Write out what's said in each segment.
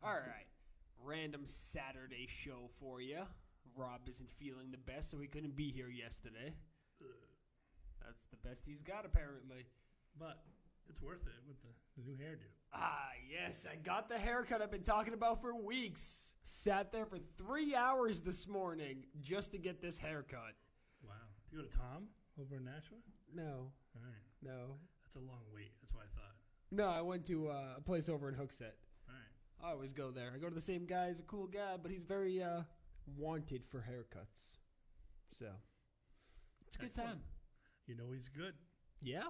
All right. Random Saturday show for you. Rob isn't feeling the best, so he couldn't be here yesterday. That's the best he's got, apparently. But it's worth it with the new hairdo. Ah, yes, I got the haircut I've been talking about for weeks. Sat there for 3 hours this morning just to get this haircut. Wow. Do you go to Tom over in Nashua? No. All right. No. That's a long wait. That's what I thought. No, I went to a place over in Hooksett. All right. I always go there. I go to the same guy. He's a cool guy, but he's very wanted for haircuts. So, it's a good time. You know he's good. Yeah.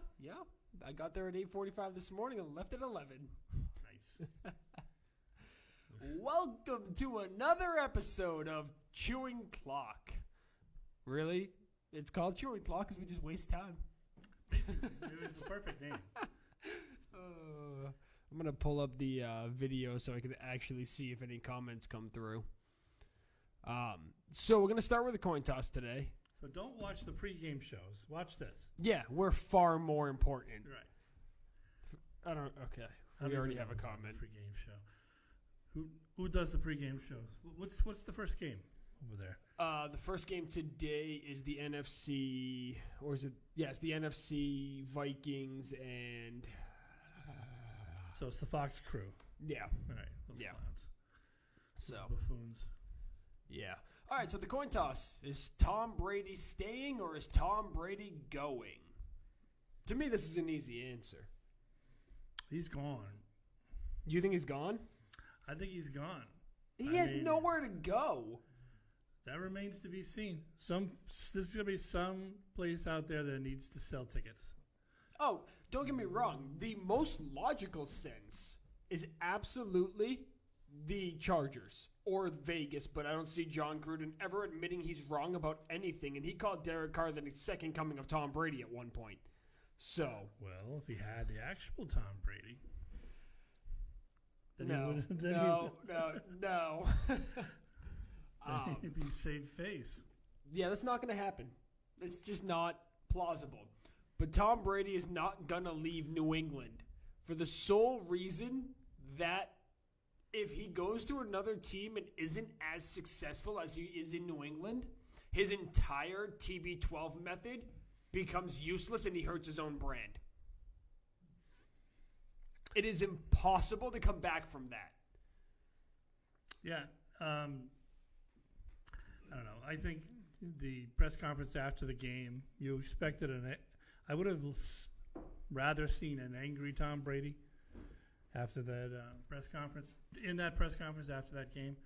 I got there at 8:45 this morning and left at 11. Nice. Welcome to another episode of Chewing Clock. Really? It's called Chewing Clock because we just waste time. It was a perfect name. I'm going to pull up the video so I can actually see if any comments come through. So we're going to start with a coin toss today. So don't watch the pregame shows. Watch this. Yeah, we're far more important. Right. Okay. We already have a comment. Pregame show. Who does the pregame shows? What's the first game over there? The first game today is the NFC, or is it? Yeah, it's the NFC Vikings and. So it's the Fox crew. Yeah. All right. Those clowns. So Those buffoons. Yeah. All right. So the coin toss: is Tom Brady staying or is Tom Brady going? To me, this is an easy answer. He's gone. You think he's gone? I think he's gone. He has nowhere to go. That remains to be seen. There's going to be some place out there that needs to sell tickets. Oh, don't get me wrong. The most logical sense is absolutely the Chargers or Vegas, but I don't see John Gruden ever admitting he's wrong about anything, and he called Derek Carr the second coming of Tom Brady at one point. So, well, if he had the actual Tom Brady, then no. If you save face. Yeah, that's not going to happen. It's just not plausible. But Tom Brady is not going to leave New England for the sole reason that if he goes to another team and isn't as successful as he is in New England, his entire TB12 method becomes useless and he hurts his own brand. It is impossible to come back from that. Yeah. I don't know. I think the press conference after the game, you expected I would have rather seen an angry Tom Brady after that press conference. In that press conference after that game,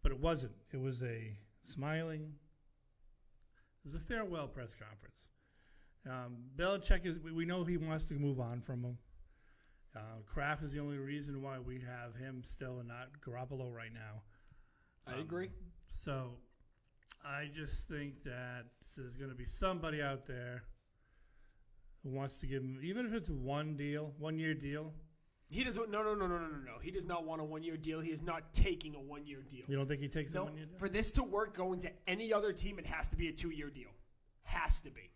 but it wasn't. It was a smiling. It was a farewell press conference. Belichick we know he wants to move on from him. Kraft is the only reason why we have him still and not Garoppolo right now. I agree. So I just think that there's going to be somebody out there who wants to give him, even if it's a 1 year deal. He does no. He does not want a 1 year deal. He is not taking a 1 year deal. You don't think he takes a 1 year deal? For this to work going to any other team, it has to be a 2 year deal. Has to be.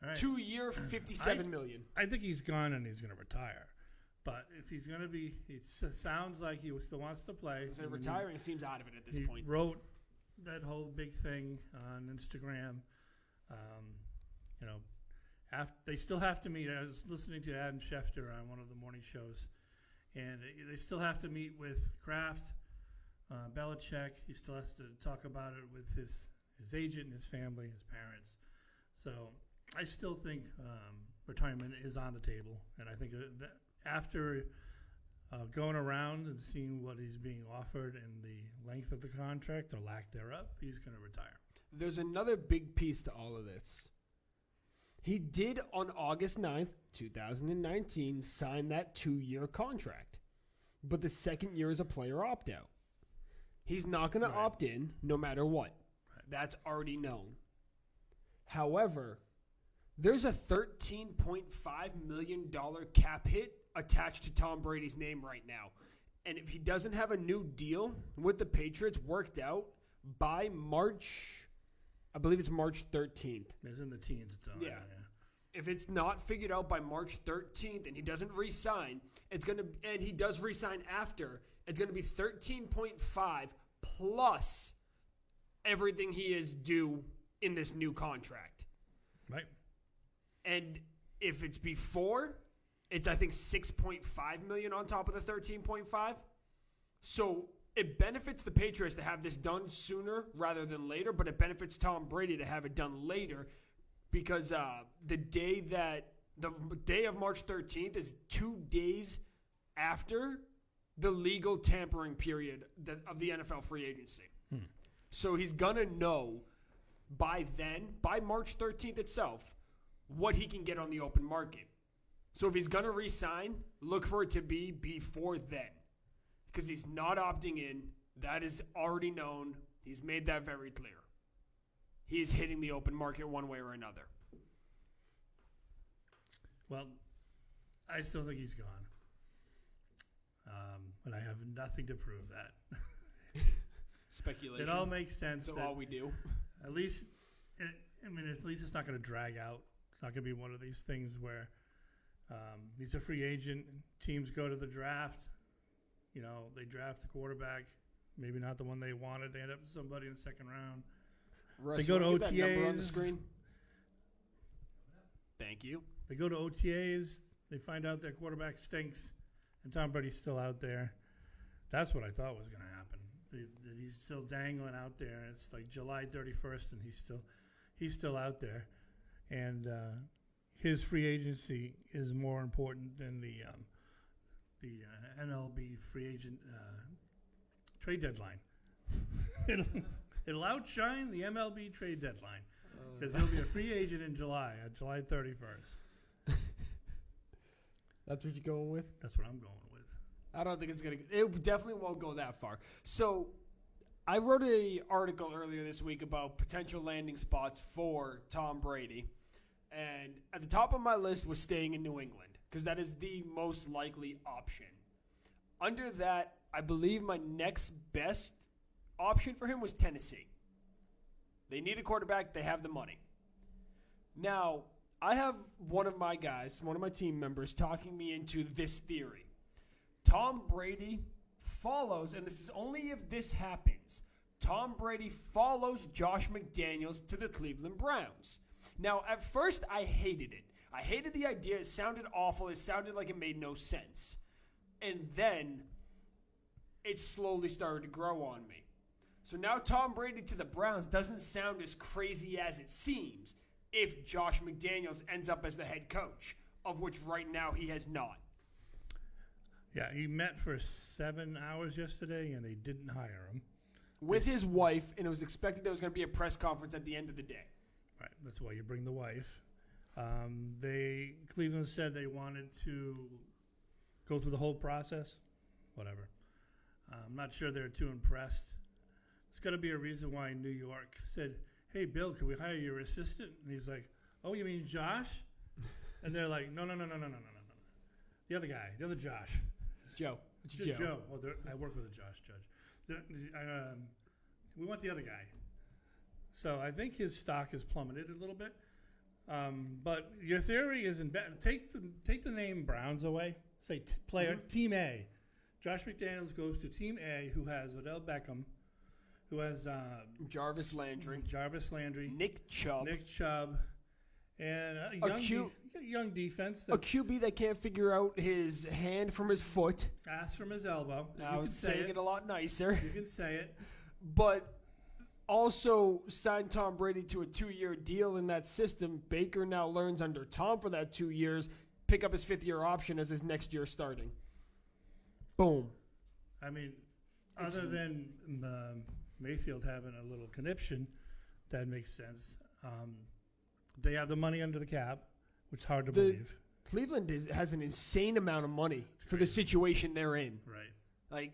All right. 2 year, $57 million. I think he's gone and he's going to retire. But if he's going to be, it sounds like he still wants to play. He's retiring. He seems out of it at this point. He wrote that whole big thing on Instagram. They still have to meet. I was listening to Adam Schefter on one of the morning shows, and they still have to meet with Kraft, Belichick. He still has to talk about it with his agent and his family, his parents. So I still think retirement is on the table, and I think after going around and seeing what he's being offered and the length of the contract or lack thereof, he's going to retire. There's another big piece to all of this. He did on August 9th, 2019, sign that 2-year contract. But the second year is a player opt-out. He's not going to opt in no matter what. Right. That's already known. However, there's a $13.5 million cap hit attached to Tom Brady's name right now. And if he doesn't have a new deal with the Patriots worked out by March, I believe it's March 13th. It's in the teens. It's on. Yeah. If it's not figured out by March 13th and he doesn't re-sign, and he does re-sign after, It's going to be 13.5 plus everything he is due in this new contract. Right. And if it's before, it's I think 6.5 million on top of the 13.5. So it benefits the Patriots to have this done sooner rather than later, but it benefits Tom Brady to have it done later because the day of March 13th is 2 days after the legal tampering period of the NFL free agency. So he's going to know by then, by March 13th itself, what he can get on the open market. So if he's going to re-sign, look for it to be before then. Because he's not opting in. That is already known. He's made that very clear. He is hitting the open market one way or another. Well, I still think he's gone. And I have nothing to prove that. Speculation. It all makes sense. That's all we do. At least it's not going to drag out. It's not going to be one of these things where he's a free agent. Teams go to the draft. You know, they draft the quarterback. Maybe not the one they wanted. They end up with somebody in the second round. Russ, they go to get that number on the OTAs. screen? Thank you. They go to OTAs. They find out their quarterback stinks, and Tom Brady's still out there. That's what I thought was going to happen. He's still dangling out there. It's like July 31st, and he's still out there. And his free agency is more important than the MLB free agent trade deadline. It'll outshine the MLB trade deadline because he'll be a free agent in July, on July 31st. That's what you're going with? That's what I'm going with. I don't think it's going to – it definitely won't go that far. So I wrote an article earlier this week about potential landing spots for Tom Brady. And at the top of my list was staying in New England because that is the most likely option. Under that, I believe my next best option for him was Tennessee. They need a quarterback. They have the money. Now, I have one of my guys, one of my team members, talking me into this theory. Tom Brady follows, and this is only if this happens, Tom Brady follows Josh McDaniels to the Cleveland Browns. Now, at first, I hated it. I hated the idea. It sounded awful. It sounded like it made no sense. And then it slowly started to grow on me. So now Tom Brady to the Browns doesn't sound as crazy as it seems if Josh McDaniels ends up as the head coach, of which right now he has not. Yeah, he met for 7 hours yesterday, and they didn't hire him. With his wife, and it was expected there was going to be a press conference at the end of the day. Right, that's why you bring the wife. Cleveland said they wanted to go through the whole process. Whatever. I'm not sure they're too impressed. There's got to be a reason why New York said, "Hey, Bill, can we hire your assistant?" And he's like, "Oh, you mean Josh?" And they're like, No. The other guy, the other Josh. Joe. It's Joe. Joe. Well, I work with a Josh Judge. We want the other guy. So I think his stock has plummeted a little bit. But your theory isn't bad. Take the name Browns away. Say player Team A. Josh McDaniels goes to Team A, who has Odell Beckham, who has Jarvis Landry, Nick Chubb, and a young defense. A QB that can't figure out his hand from his foot. Ass from his elbow. I was saying it a lot nicer. You can say it. But also signed Tom Brady to a 2-year deal in that system. Baker now learns under Tom for that 2 years, pick up his 5th-year option as his next year starting. Boom. I mean, other than Mayfield having a little conniption, that makes sense. They have the money under the cap, which is hard to believe. Cleveland has an insane amount of money for the situation they're in. Right. Like,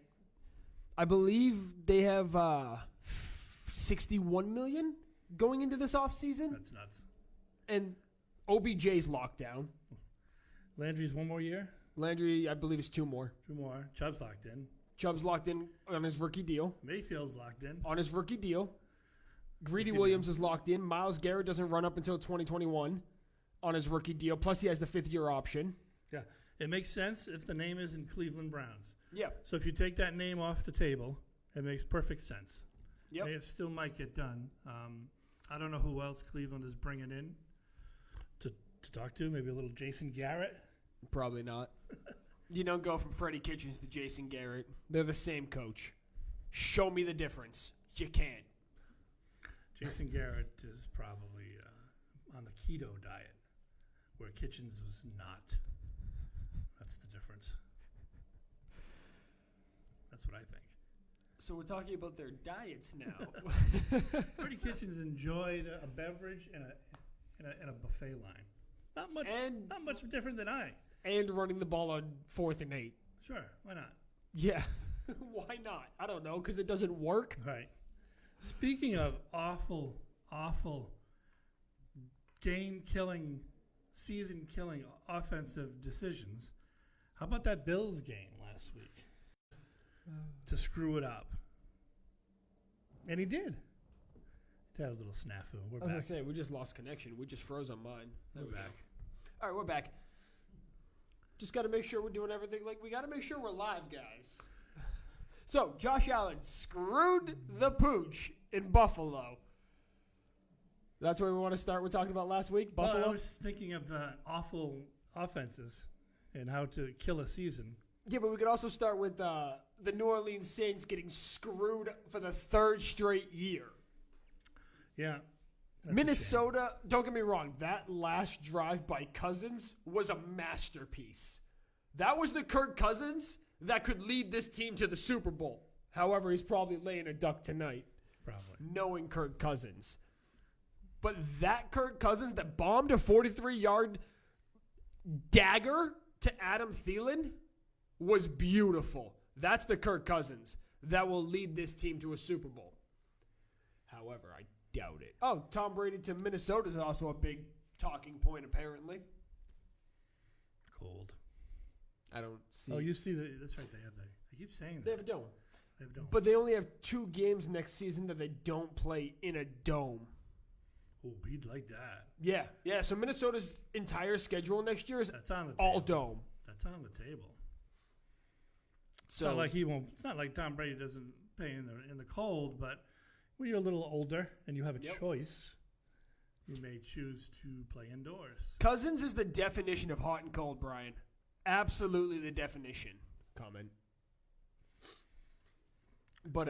I believe they have $61 million going into this offseason. That's nuts. And OBJ's locked down. Landry's 1 more year? Landry, I believe, is 2 more. 2 more. Chubb's locked in. Chubb's locked in on his rookie deal. Mayfield's locked in. On his rookie deal. Greedy Williams is locked in. Myles Garrett doesn't run up until 2021 on his rookie deal. Plus, he has the 5th-year option. Yeah. It makes sense if the name is in Cleveland Browns. Yeah. So if you take that name off the table, it makes perfect sense. Yep. It still might get done. I don't know who else Cleveland is bringing in to talk to. Maybe a little Jason Garrett. Probably not. You don't go from Freddie Kitchens to Jason Garrett. They're the same coach. Show me the difference. You can't. Jason Garrett is probably on the keto diet, where Kitchens was not. That's the difference. That's what I think. So we're talking about their diets now. Freddie Kitchens enjoyed a beverage and a buffet line. Not much different than I. And running the ball on 4th and 8. Sure, why not? Yeah. Why not? I don't know, because it doesn't work. Right. Speaking of awful, game-killing, season-killing offensive decisions, how about that Bills game last week to screw it up? And he did. He had a little snafu. We're back. I was going to say, we just lost connection. We just froze on mine. We're back. All right, we're back. Just got to make sure we're doing everything. We got to make sure we're live, guys. So, Josh Allen screwed the pooch in Buffalo. That's where we want to start. We're talking about last week, Buffalo. Well, I was thinking of awful offenses and how to kill a season. Yeah, but we could also start with the New Orleans Saints getting screwed for the 3rd straight year. Yeah. Minnesota, don't get me wrong, that last drive by Cousins was a masterpiece. That was the Kirk Cousins that could lead this team to the Super Bowl. However, he's probably laying a duck tonight. Probably. Knowing Kirk Cousins. But that Kirk Cousins that bombed a 43-yard dagger to Adam Thielen was beautiful. That's the Kirk Cousins that will lead this team to a Super Bowl. However, I doubt it. Oh, Tom Brady to Minnesota is also a big talking point, apparently. Cold. I don't see. Oh, you see that's right. They have that. I keep saying that. They have a dome. They have a dome. But they only have 2 games next season that they don't play in a dome. Oh, he'd like that. Yeah. So Minnesota's entire schedule next year is That's on the table. all dome. That's on the table. So It's not like he won't. It's not like Tom Brady doesn't play in the cold, but when you're a little older and you have a choice, you may choose to play indoors. Cousins is the definition of hot and cold, Brian. Absolutely the definition. Comment. But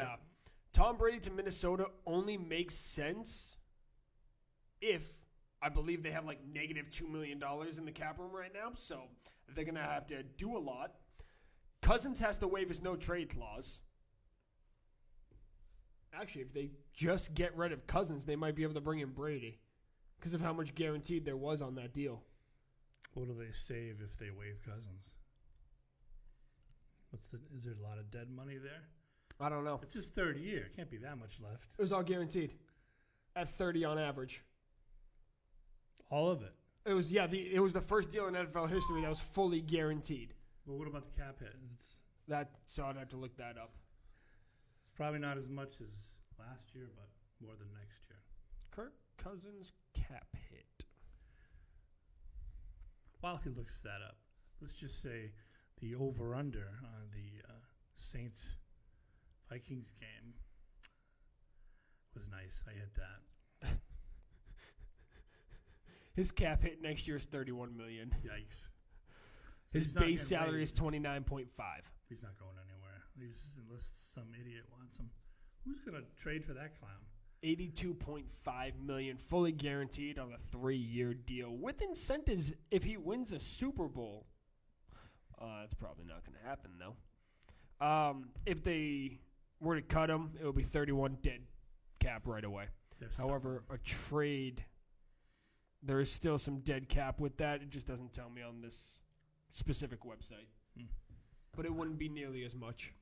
Tom Brady to Minnesota only makes sense if I believe they have like negative $2 million in the cap room right now, so they're going to have to do a lot. Cousins has to waive his no-trade clause. Actually, if they just get rid of Cousins, they might be able to bring in Brady because of how much guaranteed there was on that deal. What do they save if they waive Cousins? Is there a lot of dead money there? I don't know. It's his 3rd year. Can't be that much left. It was all guaranteed at 30 on average. All of it. It was it was the first deal in NFL history that was fully guaranteed. Well, what about the cap hit? So I'd have to look that up. It's probably not as much as last year, but more than next year. Kirk Cousins cap hit. While he looks that up, let's just say the over-under on the Saints-Vikings game was nice. I hit that. His cap hit next year is $31 million. Yikes. His base salary is $29.5. He's not going anywhere. Unless some idiot wants him. Who's going to trade for that clown? $82.5 million, fully guaranteed on a 3-year deal with incentives if he wins a Super Bowl. That's probably not going to happen, though. If they were to cut him, it would be 31 dead cap right away. However, a trade, there is still some dead cap with that. It just doesn't tell me on this specific website. But it wouldn't be nearly as much.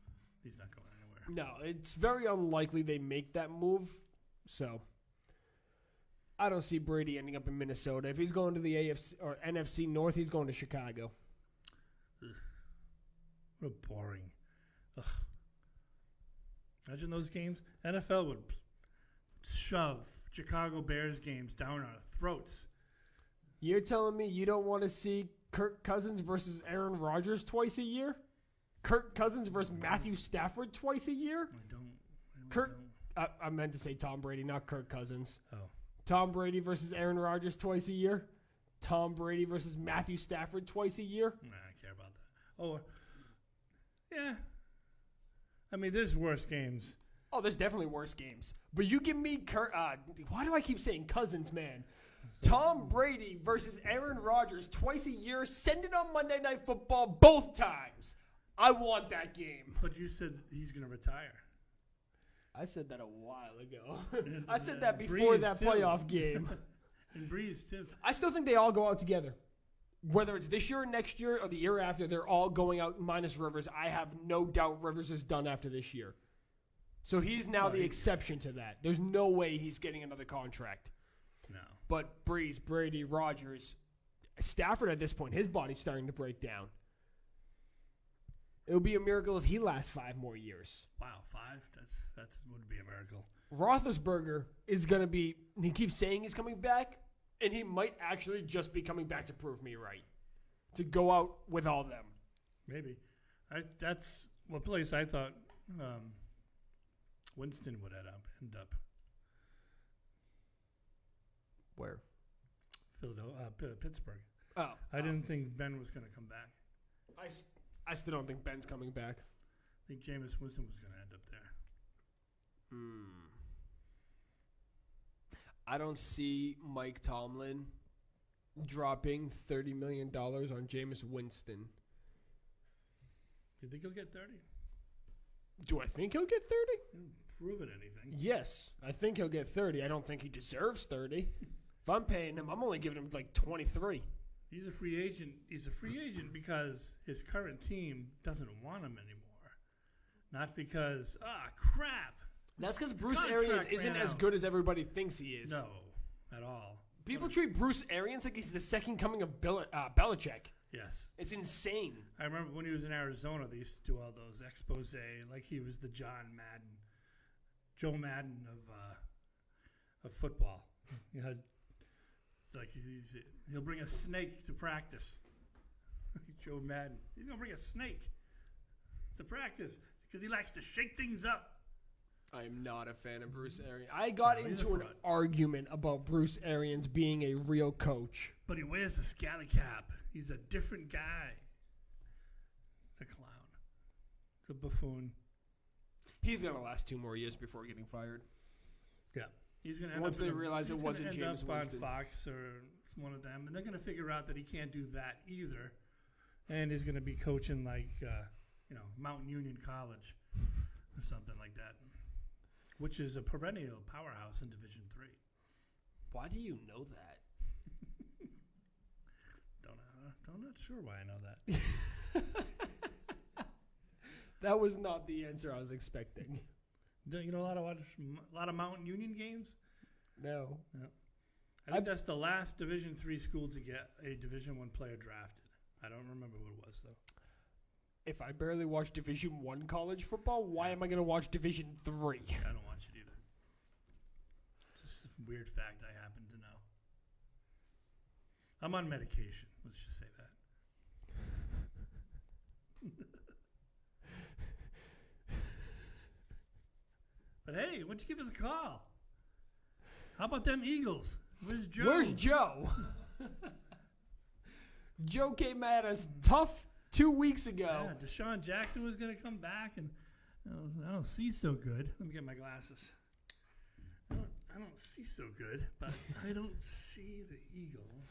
He's not going anywhere. No, it's very unlikely they make that move. So I don't see Brady ending up in Minnesota. If he's going to the AFC or NFC North, he's going to Chicago. Ugh. What a boring. Ugh. Imagine those games. NFL would shove Chicago Bears games down our throats. You're telling me you don't want to see Kirk Cousins versus Aaron Rodgers twice a year? Kirk Cousins versus Matthew Stafford twice a year? I don't. Kirk, I meant to say Tom Brady, not Kirk Cousins. Oh. Tom Brady versus Aaron Rodgers twice a year? Tom Brady versus Matthew Stafford twice a year? Nah, I care about that. Oh, yeah. I mean, there's worse games. Oh, there's definitely worse games. But you give me why do I keep saying Cousins, man? Tom Brady versus Aaron Rodgers twice a year. Send it on Monday Night Football both times. I want that game. But you said he's going to retire. I said that a while ago. And, I said that before Breeze that too. playoff game. And Breeze, too. I still think they all go out together. Whether it's this year or next year or the year after, they're all going out minus Rivers. I have no doubt Rivers is done after this year. So he's now the exception to that. There's no way he's getting another contract. No. But Breeze, Brady, Rodgers, Stafford at this point, his body's starting to break down. It would be a miracle if he lasts 5 more years. Wow, 5? That's would be a miracle. Roethlisberger is going to be, he keeps saying he's coming back, and he might actually just be coming back to prove me right. To go out with all them. Maybe. That's what place I thought Winston would end up. Where? Pittsburgh. Oh. I didn't think Ben was going to come back. I still don't think Ben's coming back. I think Jameis Winston was going to end up there. I don't see Mike Tomlin dropping $30 million on Jameis Winston. You think he'll get 30? Do I think he'll get 30? He hasn't proven anything. Yes, I think he'll get 30. I don't think he deserves 30. If I'm paying him, I'm only giving him like 23. He's a free agent. He's a free agent because his current team doesn't want him anymore. Not because, crap. That's because Bruce Arians isn't as good as everybody thinks he is. No, at all. People treat Bruce Arians like he's the second coming of Belichick. Yes. It's insane. I remember when he was in Arizona, they used to do all those expose like he was the Joe Madden of football. You know, like he'll bring a snake to practice. Joe Madden. He's going to bring a snake to practice because he likes to shake things up. I am not a fan of Bruce Arians. I got into an argument about Bruce Arians being a real coach. But he wears a scally cap. He's a different guy. He's a clown. He's a buffoon. He's going to last 2 more years before getting fired. Yeah. He's going to once they realize it wasn't Jameis Winston. On Fox or one of them, and they're going to figure out that he can't do that either, and he's going to be coaching like Mount Union College or something like that, which is a perennial powerhouse in Division III. Why do you know that? Not sure why I know that. That was not the answer I was expecting. You know a lot of Mountain Union games? No. I think that's the last Division III school to get a Division I player drafted. I don't remember who it was, though. If I barely watch Division I college football, why am I going to watch Division III? I don't watch it either. Just a weird fact I happen to know. I'm on medication. Let's just say that. But hey, why don't you give us a call? How about them Eagles? Where's Joe? Where's Joe? Joe came at us tough 2 weeks ago. Yeah, Deshaun Jackson was going to come back, and I don't see so good. Let me get my glasses. I don't see so good, but I don't see the Eagles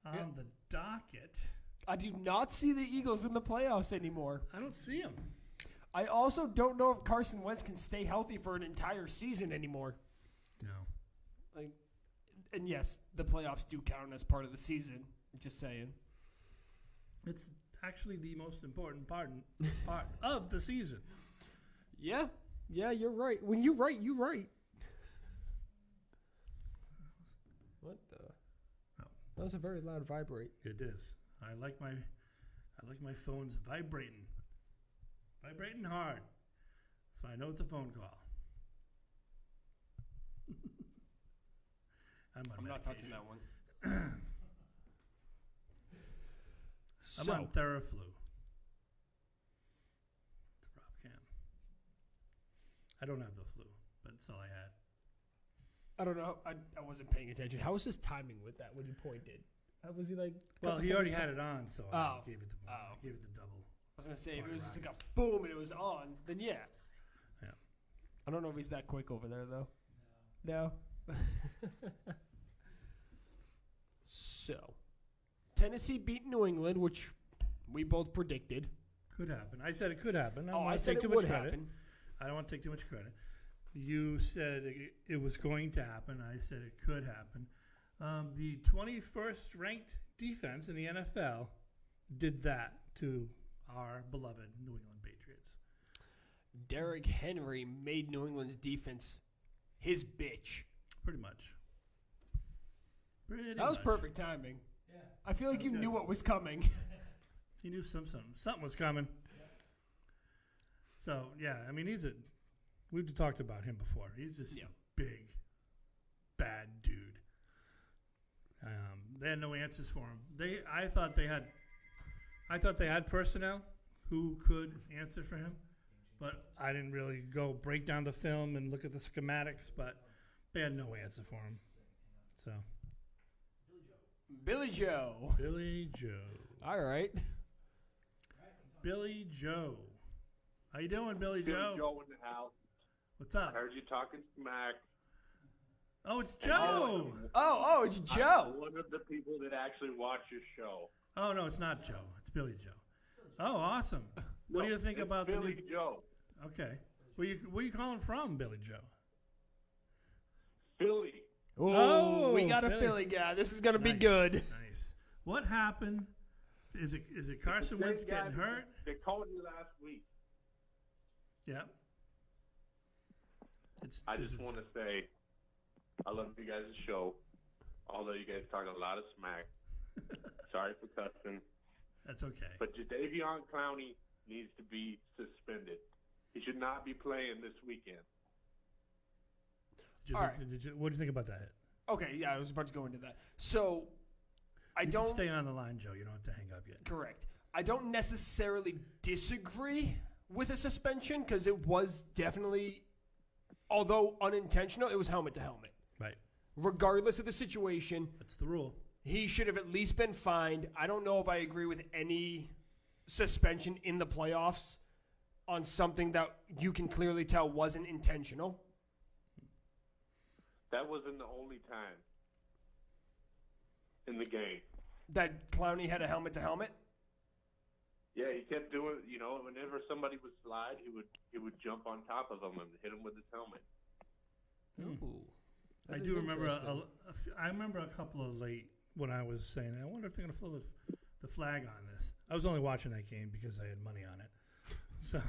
on the docket. I do not see the Eagles in the playoffs anymore. I don't see them. I also don't know if Carson Wentz can stay healthy for an entire season anymore. No. And yes, the playoffs do count as part of the season. Just saying. It's actually the most important part of the season. Yeah, you're right. When you're right, you're right. What the? Oh. That was a very loud vibrate. It is. I like my phones vibrating hard, so I know it's a phone call. I'm not touching that one. I'm on Theraflu. It's a Rob Cam. I don't have the flu, but that's all I had. I don't know. I wasn't paying attention. How was his timing with that when he pointed? Was he like? Well, he already had it on, so I gave it the double. I was gonna say if it was just like a boom and it was on, then yeah. Yeah. I don't know if he's that quick over there though. No. So, Tennessee beat New England, which we both predicted. Could happen. I said it could happen. I said it would happen. I don't want to take too much credit. You said it was going to happen. I said it could happen. The 21st ranked defense in the NFL did that to our beloved New England Patriots. Derrick Henry made New England's defense his bitch. Pretty much. That was perfect timing. Yeah. I feel like you knew what was coming. He knew something was coming. Yeah. So, yeah, I mean, we've talked about him before. He's just a big, bad dude. They had no answers for him. I thought they had personnel who could answer for him, but I didn't really go break down the film and look at the schematics, but they had no answer for him. So Billy Joe. All right. Billy Joe. How you doing, Billy Joe? Billy Joe in the house. What's up? I heard you talking smack. Oh, it's Joe. It's Joe. I'm one of the people that actually watch your show. Oh, no, it's not Joe. It's Billy Joe. Oh, awesome. What do you think about Billy Joe? Okay. Where you calling from, Billy Joe? Philly. Oh, we got a Philly guy. This is going to be good. Nice. What happened? Is it Carson Wentz getting hurt? They called you last week. Yeah. I just want to say I love you guys' show, although you guys talk a lot of smack. Sorry for cussing. That's okay. But Jadeveon Clowney needs to be suspended. He should not be playing this weekend. What do you think about that hit? Okay, yeah, I was about to go into that. So, You can stay on the line, Joe. You don't have to hang up yet. Correct. I don't necessarily disagree with a suspension because it was definitely, although unintentional, it was helmet to helmet. Right. Regardless of the situation. That's the rule. He should have at least been fined. I don't know if I agree with any suspension in the playoffs on something that you can clearly tell wasn't intentional. That wasn't the only time in the game. That Clowney had a helmet to helmet? Yeah, he kept doing, whenever somebody would slide, he would jump on top of them and hit him with his helmet. Ooh. I do remember I remember a couple of late when I was saying, I wonder if they're going to throw the flag on this. I was only watching that game because I had money on it. So,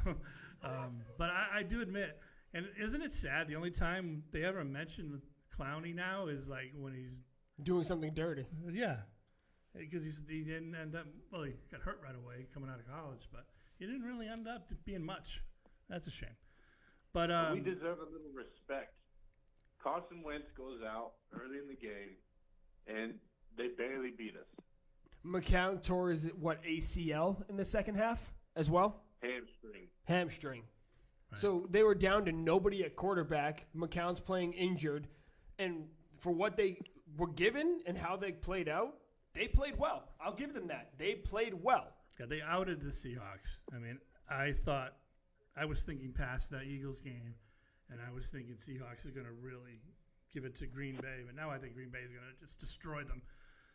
but I do admit, and isn't it sad? The only time they ever mention Clowney now is like when he's doing something dirty. Yeah, because he didn't end up. Well, he got hurt right away coming out of college, but he didn't really end up being much. That's a shame. But we deserve a little respect. Carson Wentz goes out early in the game, and they barely beat us. McCown tore his ACL in the second half as well. Hamstring. Right. So they were down to nobody at quarterback. McCown's playing injured. And for what they were given and how they played out, they played well. I'll give them that. They played well. Yeah, they outed the Seahawks. I mean, I was thinking past that Eagles game, and I was thinking Seahawks is going to really give it to Green Bay. But now I think Green Bay is going to just destroy them.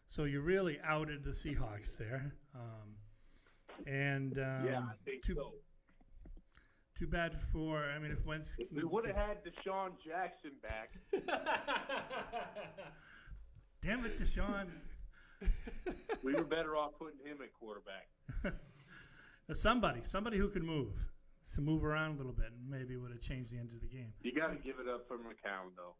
So you really outed the Seahawks there. Yeah, I think so. Too bad if Wentz... If we would have had Deshaun Jackson back. Damn it, Deshaun. We were better off putting him at quarterback. Somebody who could move. To move around a little bit and maybe would have changed the end of the game. You got to give it up for McCown, though.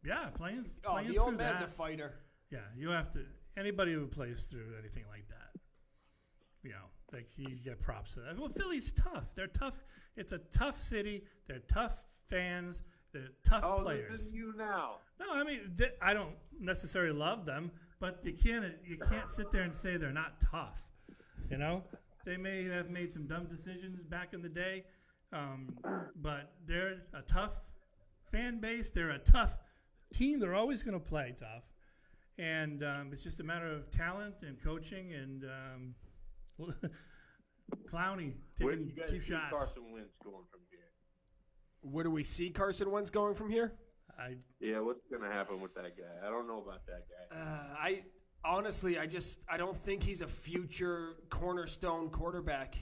Yeah, playing the old man's a fighter. Yeah, you have to. Anybody who plays through anything like that, you get props to that. Well, Philly's tough. They're tough. It's a tough city. They're tough fans. They're tough players. Listen to you now. No, I mean I don't necessarily love them, but you can't sit there and say they're not tough. You know, they may have made some dumb decisions back in the day, but they're a tough fan base. They're a tough team. They're always going to play tough, and it's just a matter of talent and coaching and Clowney Where do taking you guys cheap see shots. Carson Wentz going from here? Where do we see Carson Wentz going from here? Yeah, what's going to happen with that guy? I don't know about that guy. I honestly, I don't think he's a future cornerstone quarterback.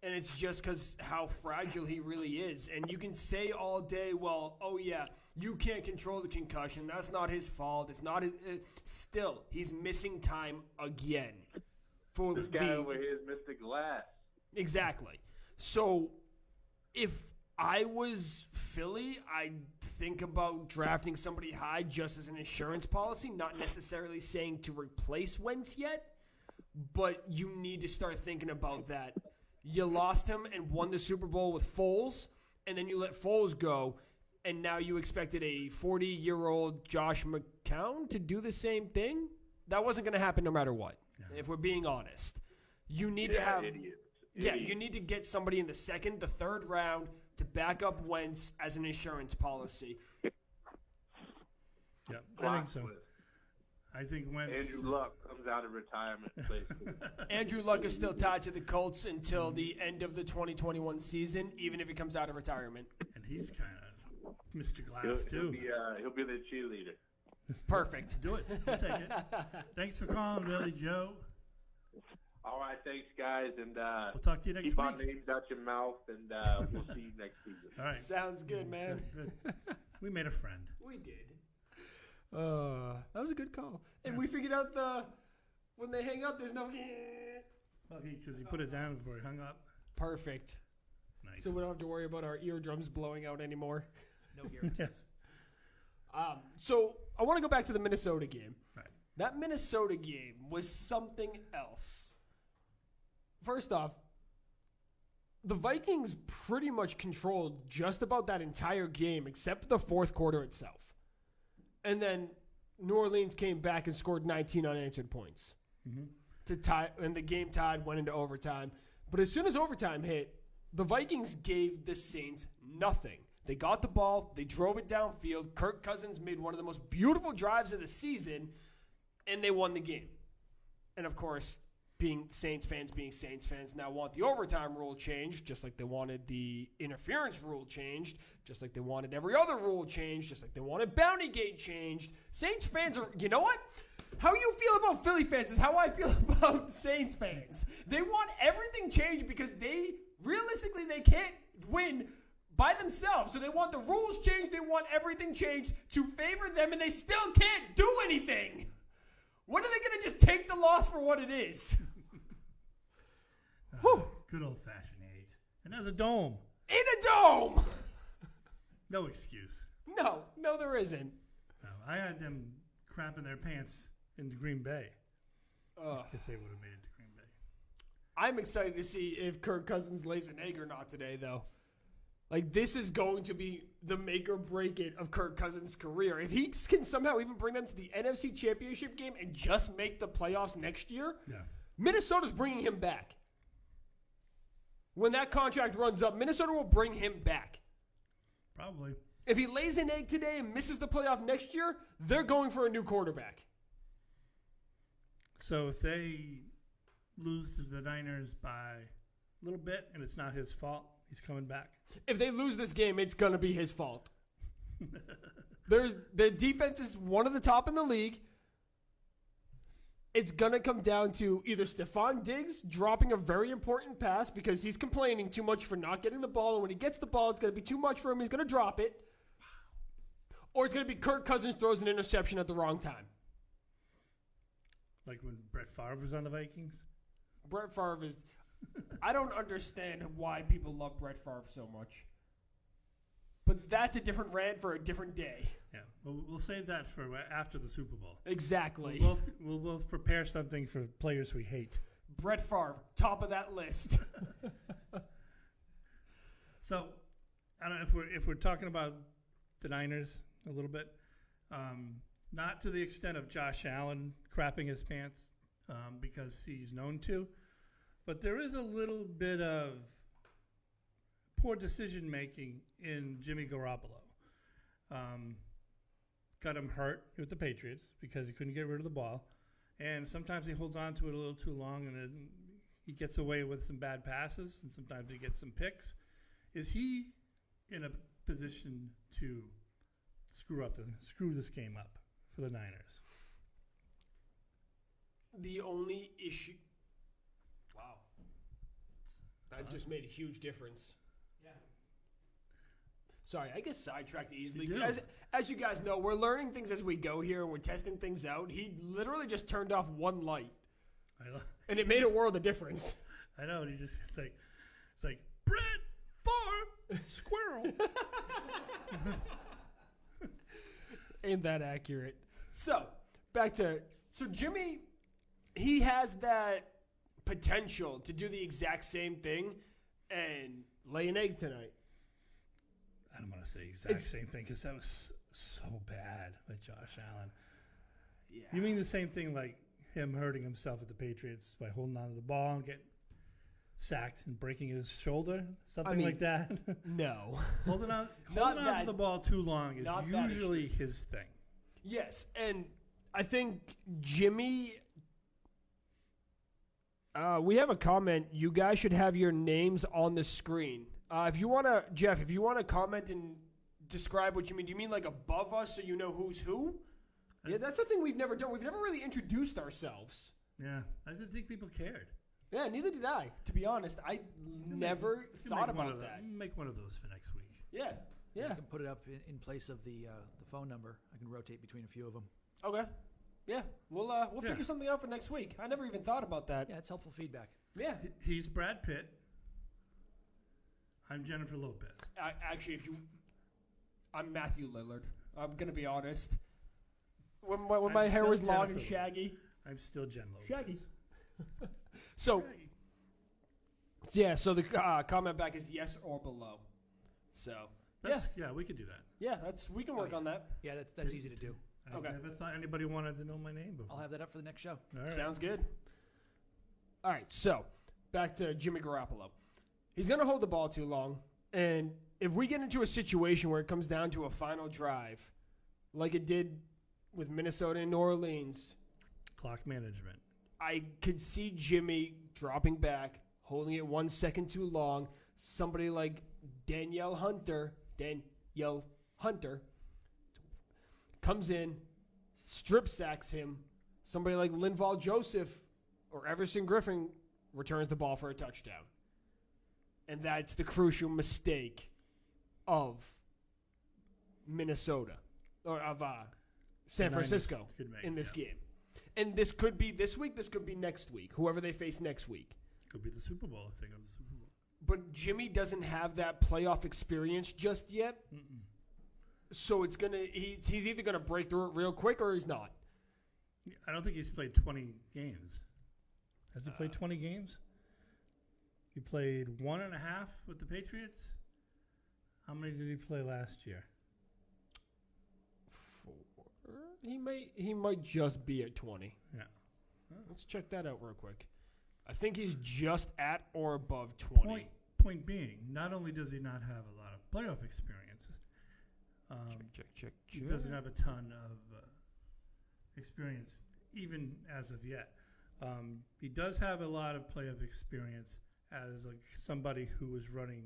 And it's just because how fragile he really is. And you can say all day, well, oh, yeah, you can't control the concussion. That's not his fault. It's not his. Still, he's missing time again. For This guy over here is Mr. Glass. Exactly. So if I was Philly, I'd think about drafting somebody high just as an insurance policy, not necessarily saying to replace Wentz yet, but you need to start thinking about that. You lost him and won the Super Bowl with Foles, and then you let Foles go, and now you expected a 40-year-old Josh McCown to do the same thing? That wasn't going to happen no matter what, if we're being honest. You need to have Idiots. Yeah, you need to get somebody in the second, the third round to back up Wentz as an insurance policy. Yeah, I think so. I think Wentz. Andrew Luck comes out of retirement. Andrew Luck is still tied to the Colts until the end of the 2021 season, even if he comes out of retirement. And he's kind of Mr. Glass, too. He'll be the cheerleader. Perfect. Do it. We'll take it. Thanks for calling, Billy Joe. All right, thanks, guys. And We'll talk to you next keep our week. names out your mouth, and we'll see you next season. All right. Sounds good, man. Good. We made a friend. We did. That was a good call. And we figured out when they hang up, there's no. Because he put it down before he hung up. Perfect. Nice. So we don't have to worry about our eardrums blowing out anymore. No guarantees. Yes. So I want to go back to the Minnesota game. Right. That Minnesota game was something else. First off, the Vikings pretty much controlled just about that entire game except the fourth quarter itself. And then New Orleans came back and scored 19 unanswered points to tie, and the game tied, went into overtime. But as soon as overtime hit, the Vikings gave the Saints nothing. They got the ball, they drove it downfield. Kirk Cousins made one of the most beautiful drives of the season, and they won the game. And of course, being Saints fans now want the overtime rule changed, just like they wanted the interference rule changed, just like they wanted every other rule changed, just like they wanted Bounty Gate changed. Saints fans are, you know what? How you feel about Philly fans is how I feel about Saints fans. They want everything changed because realistically, they can't win by themselves. So they want the rules changed, they want everything changed to favor them, and they still can't do anything. When are they going to just take the loss for what it is? Good old-fashioned 8. And as a dome. In a dome! No excuse. No, there isn't. No, I had them crapping their pants in Green Bay if they would have made it to Green Bay. I'm excited to see if Kirk Cousins lays an egg or not today, though. Like, this is going to be the make or break it of Kirk Cousins' career. If he can somehow even bring them to the NFC Championship game and just make the playoffs next year, Minnesota's bringing him back. When that contract runs up, Minnesota will bring him back. Probably. If he lays an egg today and misses the playoff next year, they're going for a new quarterback. So if they lose to the Niners by a little bit and it's not his fault, he's coming back. If they lose this game, it's going to be his fault. The defense is one of the top in the league. It's going to come down to either Stephon Diggs dropping a very important pass because he's complaining too much for not getting the ball. And when he gets the ball, it's going to be too much for him. He's going to drop it. Or it's going to be Kirk Cousins throws an interception at the wrong time. Like when Brett Favre was on the Vikings? Brett Favre is... I don't understand why people love Brett Favre so much. But that's a different rant for a different day. Yeah, we'll save that for after the Super Bowl. Exactly. We'll both prepare something for players we hate. Brett Favre, top of that list. So, I don't know if we're talking about the Niners a little bit, not to the extent of Josh Allen crapping his pants because he's known to, But there is a little bit of poor decision making in Jimmy Garoppolo. Got him hurt with the Patriots because he couldn't get rid of the ball. And sometimes he holds on to it a little too long, and he gets away with some bad passes, and sometimes he gets some picks. Is he in a position to screw this game up for the Niners? The only issue... Wow. That just made a huge difference. Yeah. Sorry, I get sidetracked easily. As you guys know, we're learning things as we go here, and we're testing things out. He literally just turned off one light. And it made a world of difference. I know. And it's like Brett Favre, squirrel. Ain't that accurate? So Jimmy, he has that potential to do the exact same thing and lay an egg tonight. I don't want to say exact same thing because that was so bad by Josh Allen. Yeah. You mean the same thing like him hurting himself at the Patriots by holding on to the ball and getting sacked and breaking his shoulder? Something like that? No. holding on to the ball too long is usually his thing. Yes, and I think Jimmy... we have a comment. You guys should have your names on the screen. If you want to, Jeff, comment and describe what you mean. Do you mean like above us so you know who's who? Yeah, that's a thing we've never done. We've never really introduced ourselves. Yeah, I didn't think people cared. Yeah, neither did I. To be honest, I never thought about that. Make one of those for next week. Yeah. I can put it up in place of the phone number. I can rotate between a few of them. Okay. Yeah, we'll figure something out for next week. I never even thought about that. Yeah, it's helpful feedback. Yeah. He's Brad Pitt. I'm Jennifer Lopez. Actually, I'm Matthew Lillard. I'm gonna be honest. When my hair was long and shaggy, I'm still Jen Lopez. Shaggy. So the comment back is yes or below. So we could do that. Yeah, we can work on that. Yeah, that's easy to do. I never thought anybody wanted to know my name before. I'll have that up for the next show. All right. Sounds good. All right, so back to Jimmy Garoppolo. He's going to hold the ball too long, and if we get into a situation where it comes down to a final drive, like it did with Minnesota and New Orleans, clock management, I could see Jimmy dropping back, holding it 1 second too long. Somebody like Danielle Hunter comes in, strip sacks him. Somebody like Linval Joseph or Everson Griffin returns the ball for a touchdown. And that's the crucial mistake of Minnesota or of San Francisco in this game. And this could be this week. This could be next week, whoever they face next week. Could be the Super Bowl if they go to the Super Bowl. But Jimmy doesn't have that playoff experience just yet. Mm-mm. So he's either gonna break through it real quick or he's not. I don't think he's played 20 games. Has he played 20 games? He played 1.5 with the Patriots. How many did he play last year? 4. He might just be at 20. Yeah. Let's check that out real quick. I think he's just at or above 20. Point being, not only does he not have a lot of playoff experience, check. he doesn't have a ton of experience, even as of yet. He does have a lot of playoff experience as somebody who was running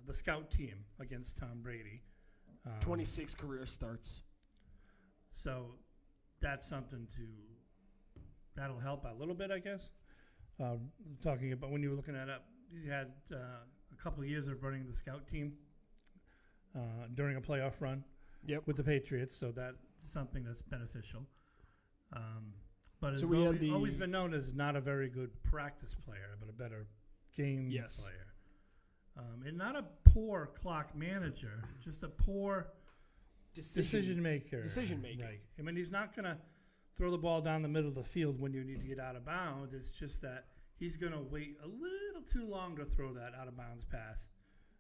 the scout team against Tom Brady. 26 career starts. So that's something that'll help a little bit, I guess. Talking about when you were looking that up, he had a couple of years of running the scout team during a playoff run with the Patriots, so that's something that's beneficial. But it's always been known as not a very good practice player, but a better game player. And not a poor clock manager, just a poor decision maker. Right. I mean, he's not going to throw the ball down the middle of the field when you need to get out of bounds. It's just that he's going to wait a little too long to throw that out of bounds pass.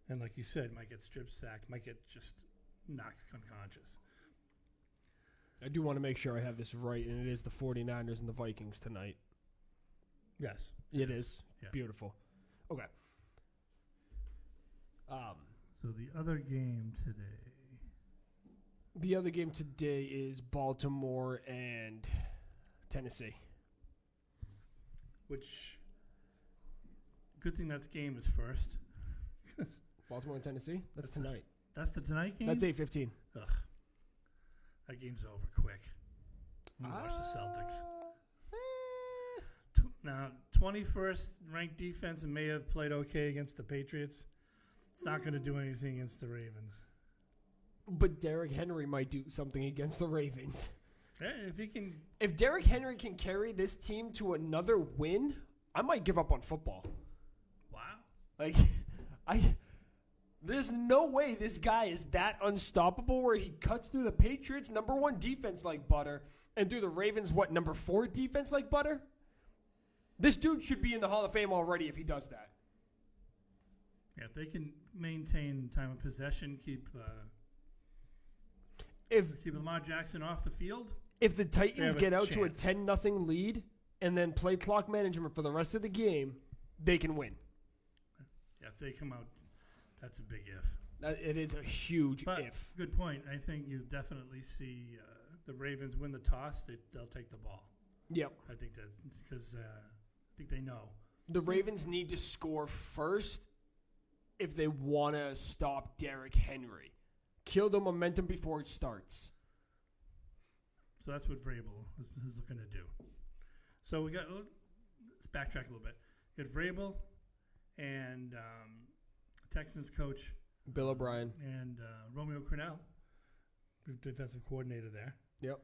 And like you said, might get strip sacked, might get just knocked unconscious. I do want to make sure I have this right, and it is the 49ers and the Vikings tonight. Yes. It is. Yeah. Beautiful. Okay. So the other game today. The other game today is Baltimore and Tennessee. Which, good thing that game is first. Baltimore and Tennessee? That's tonight. That's the tonight game? That's 8:15. Ugh. That game's over quick. I'm going to watch the Celtics. Now, 21st ranked defense and may have played okay against the Patriots. It's not going to do anything against the Ravens. But Derrick Henry might do something against the Ravens. Yeah, if he can. If Derrick Henry can carry this team to another win, I might give up on football. Wow. Like, there's no way this guy is that unstoppable where he cuts through the Patriots' number 1 defense like butter and through the Ravens' number 4 defense like butter? This dude should be in the Hall of Fame already if he does that. Yeah, if they can maintain time of possession, keep Lamar Jackson off the field. If the Titans have a get out to a chance. 10-0 lead and then play clock management for the rest of the game, they can win. Yeah, if they come out, that's a big if. It is a huge But if. good point. I think you definitely see the Ravens win the toss. They'll take the ball. Yep. I think that because I think they know. The Ravens need to score first if they want to stop Derrick Henry. Kill the momentum before it starts. So that's what Vrabel is looking to do. So let's backtrack a little bit. You got Vrabel and Texans coach Bill O'Brien. and Romeo Crennel, defensive coordinator there. Yep.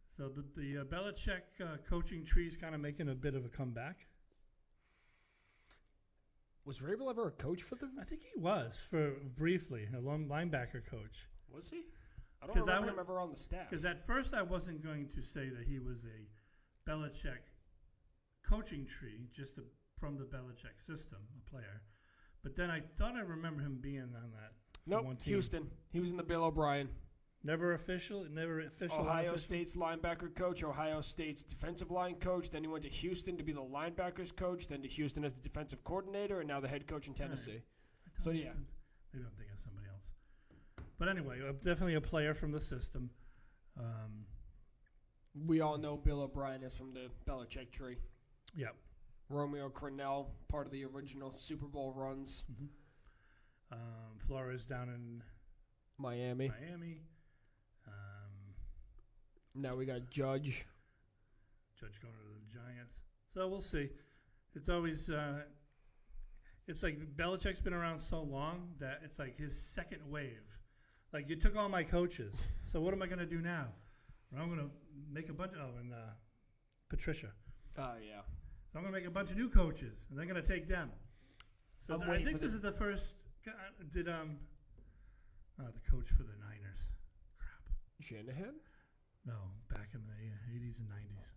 So the Belichick coaching tree is kind of making a bit of a comeback. Was Vrabel ever a coach for them? I think he was for briefly, a linebacker coach. Was he? I don't 'Cause remember him ever on the staff. Because at first I wasn't going to say that he was a Belichick coaching tree, just from the Belichick system, a player. But then I thought I remember him being on that Nope, one team. Houston. He was in the Bill O'Brien. Never official. Ohio State's linebacker coach, Ohio State's defensive line coach. Then he went to Houston to be the linebackers coach, then to Houston as the defensive coordinator, and now the head coach in Tennessee. So, yeah. Maybe I'm thinking of somebody else. But anyway, definitely a player from the system. We all know Bill O'Brien is from the Belichick tree. Yep. Romeo Crennel, part of the original Super Bowl runs. Mm-hmm. Flores down in Miami. Now we got Judge. Judge going to the Giants. So we'll see. It's always it's like Belichick's been around so long that it's like his second wave. Like, you took all my coaches, so what am I going to do now? Well, I'm going to make a bunch and Patricia. Oh, yeah. So I'm going to make a bunch of new coaches, and they're going to take them. So I'm I waiting think for this is the first. The coach for the Niners? Crap. Shanahan? No, back in the 80s and 90s.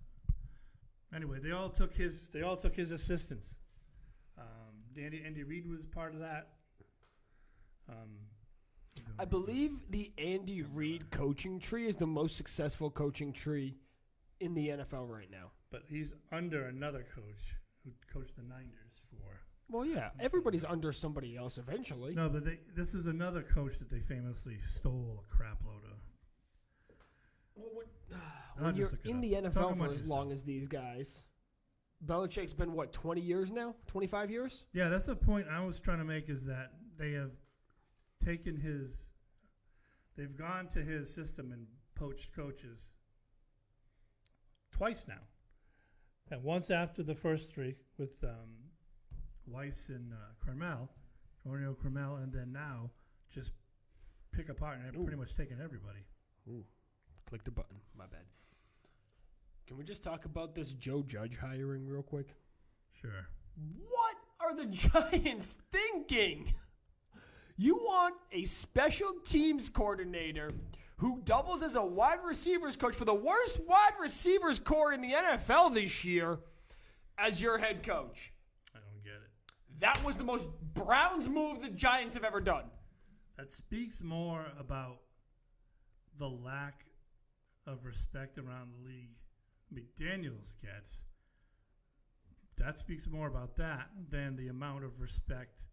Anyway, they all took his assistants. Andy Reid was part of that. I believe the Andy Reid coaching tree is the most successful coaching tree in the NFL right now. But he's under another coach who coached the Niners for. Well, yeah, everybody's under somebody else eventually. No, but this is another coach that they famously stole a crap load of. When you're in the NFL for as yourself. long as these guys, Belichick's been, 20 years now? 25 years? Yeah, that's the point I was trying to make, is that they have taken they've gone to his system and poached coaches twice now. And once after the first three with Weiss and Romeo Crennel, and then now just pick apart and have pretty much taken everybody. Ooh, click the button. My bad. Can we just talk about this Joe Judge hiring real quick? Sure. What are the Giants thinking? You want a special teams coordinator who doubles as a wide receivers coach for the worst wide receivers core in the NFL this year as your head coach. I don't get it. That was the most Browns move the Giants have ever done. That speaks more about the lack of respect around the league McDaniels gets that speaks more about that than the amount of respect,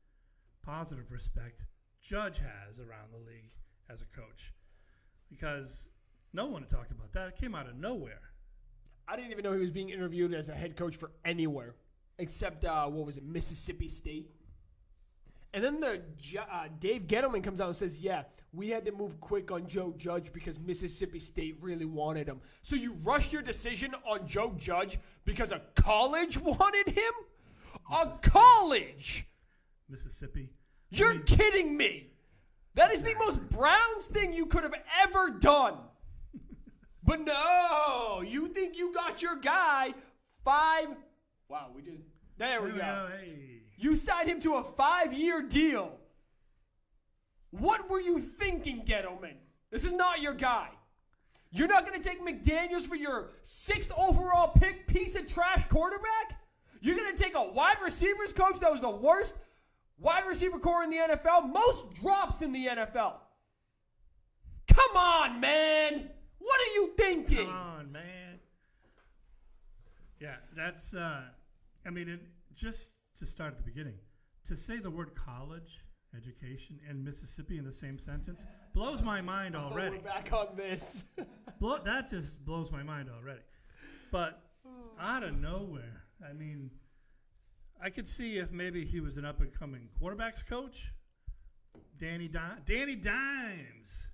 positive respect, Judge has around the league as a coach. Because no one talked about that. It came out of nowhere. I didn't even know he was being interviewed as a head coach for anywhere except, Mississippi State. And then Dave Gettleman comes out and says, yeah, we had to move quick on Joe Judge because Mississippi State really wanted him. So you rushed your decision on Joe Judge because a college wanted him? A college! Mississippi. You're kidding me. That is the most Browns thing you could have ever done. But no, you think you got your guy 5. Wow, there we go. Hey. You signed him to a 5-year deal. What were you thinking, Gettleman? This is not your guy. You're not going to take McDaniels for your 6th overall pick piece of trash quarterback? You're going to take a wide receivers coach that was the worst wide receiver core in the NFL? Most drops in the NFL. Come on, man. What are you thinking? Come on, man. Yeah, that's, just to start at the beginning, to say the word college, education, and Mississippi in the same sentence blows my mind already. We're back on this. That just blows my mind already. But out of nowhere, I could see if maybe he was an up-and-coming quarterbacks coach. Danny Dimes.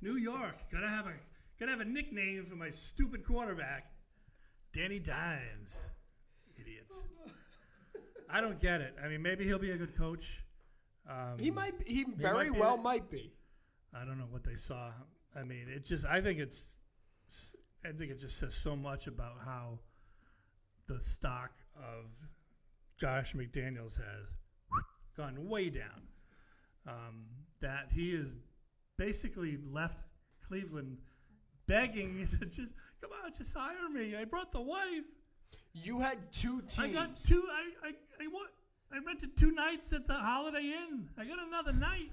New York. Gotta have a nickname for my stupid quarterback. Danny Dimes. Idiots. I don't get it. Maybe he'll be a good coach. He very well might be. I don't know what they saw. I think it just says so much about how the stock of Josh McDaniels has gone way down. That he is basically left Cleveland begging to just come on, just hire me. I brought the wife. You had 2 teams. I got 2. I rented 2 nights at the Holiday Inn. I got another night.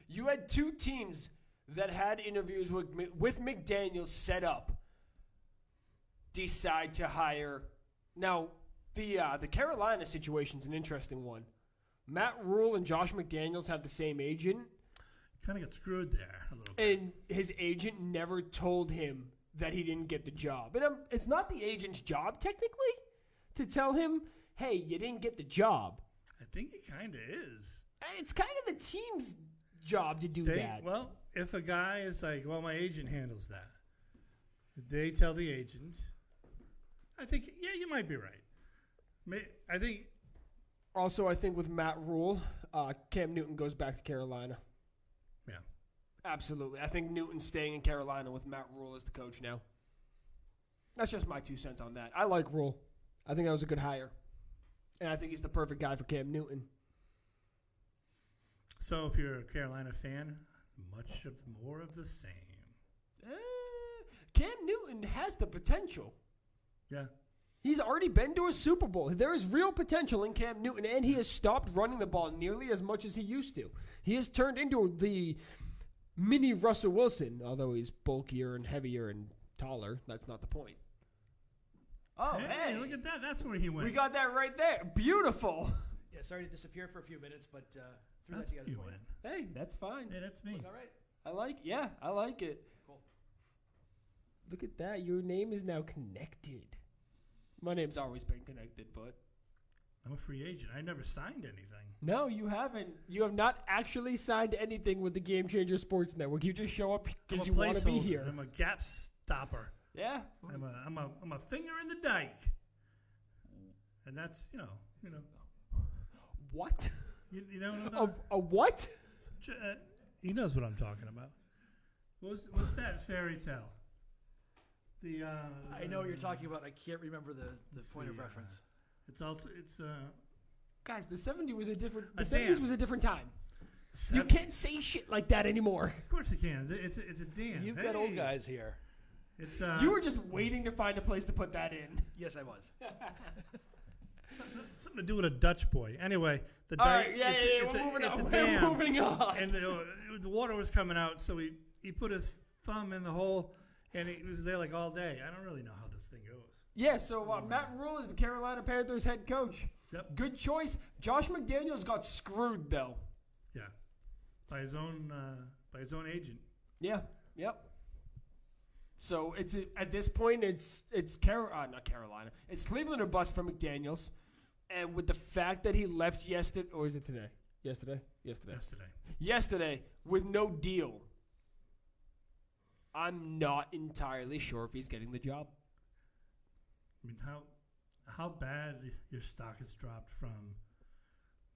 You had 2 teams that had interviews with McDaniels set up. Decide to hire. Now, the Carolina situation's an interesting one. Matt Rule and Josh McDaniels have the same agent. Kind of got screwed there a little bit. And his agent never told him that he didn't get the job. And it's not the agent's job, technically, to tell him, hey, you didn't get the job. I think it kind of is. It's kind of the team's job to do that. Well, if a guy is like, well, my agent handles that, they tell the agent, I think, yeah, you might be right. I think. Also, I think with Matt Rule, Cam Newton goes back to Carolina. Yeah. Absolutely. I think Newton's staying in Carolina with Matt Rule as the coach now. That's just my 2 cents on that. I like Rule. I think that was a good hire. And I think he's the perfect guy for Cam Newton. So if you're a Carolina fan, much of more of the same. Cam Newton has the potential. Yeah. He's already been to a Super Bowl. There is real potential in Cam Newton, and he has stopped running the ball nearly as much as he used to. He has turned into the mini Russell Wilson, although he's bulkier and heavier and taller. That's not the point. Oh, hey. Look at that. That's where he went. We got that right there. Beautiful. Yeah, sorry to disappear for a few minutes, but threw that That's together you for you. went. Hey, that's fine. Hey, that's me. Look, all right. I like it. Cool. Look at that. Your name is now connected. My name's always been connected, but... I'm a free agent. I never signed anything. No, you haven't. You have not actually signed anything with the Game Changer Sports Network. You just show up because you want to be here. I'm a gap stopper. Yeah. I'm a finger in the dike. And that's, you know. What? You know A what? He knows what I'm talking about. What's that fairy tale? I know what you're talking about. I can't remember the point of reference. Guys, the 70s was a different. A The 70s dam. was a different time. You can't say shit like that anymore. Of course you can. It's a dam. You've got old guys here. It's You were just waiting to find a place to put that in. Yes, I was. something to do with a Dutch boy. Anyway, the All dike. right, yeah, It's we're moving a on. dam. We're moving on. And the water was coming out, so he put his thumb in the hole, And he was there like all day. I don't really know how this thing goes. Yeah, so Matt Rule is the Carolina Panthers head coach. Yep. Good choice. Josh McDaniels got screwed, though. Yeah. By his own agent. Yeah, yep. So it's at this point, it's not Carolina. It's Cleveland or bust for McDaniels. And with the fact that he left yesterday, or is it today? Yesterday. Yesterday with no deal. I'm not entirely sure if he's getting the job. I mean, how bad your stock has dropped from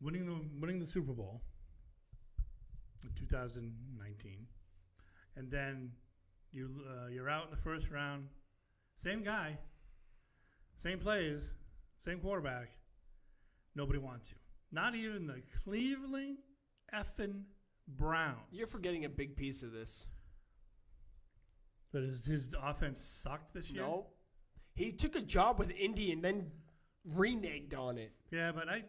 winning the Super Bowl in 2019, and then you're out in the first round. Same guy, same plays, same quarterback. Nobody wants you. Not even the Cleveland effing Browns. You're forgetting a big piece of this. That his offense sucked this year? No. He took a job with Indy and then reneged on it. Yeah, but I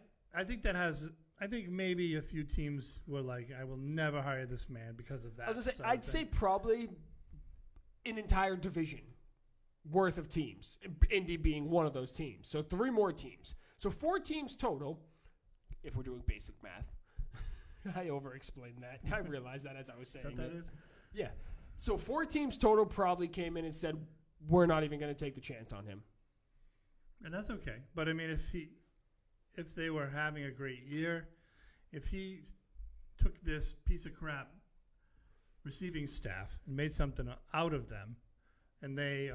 think I think maybe a few teams were like, I will never hire this man because of that. I was going to say, I'd say probably an entire division worth of teams, Indy being one of those teams. So 3 more teams. So 4 teams total, if we're doing basic math. I over-explained that. I realized that as I was saying Is that what that is? Yeah. So 4 teams total probably came in and said, we're not even going to take the chance on him. And that's okay. But I mean, if they were having a great year, if he took this piece of crap receiving staff and made something out of them, and they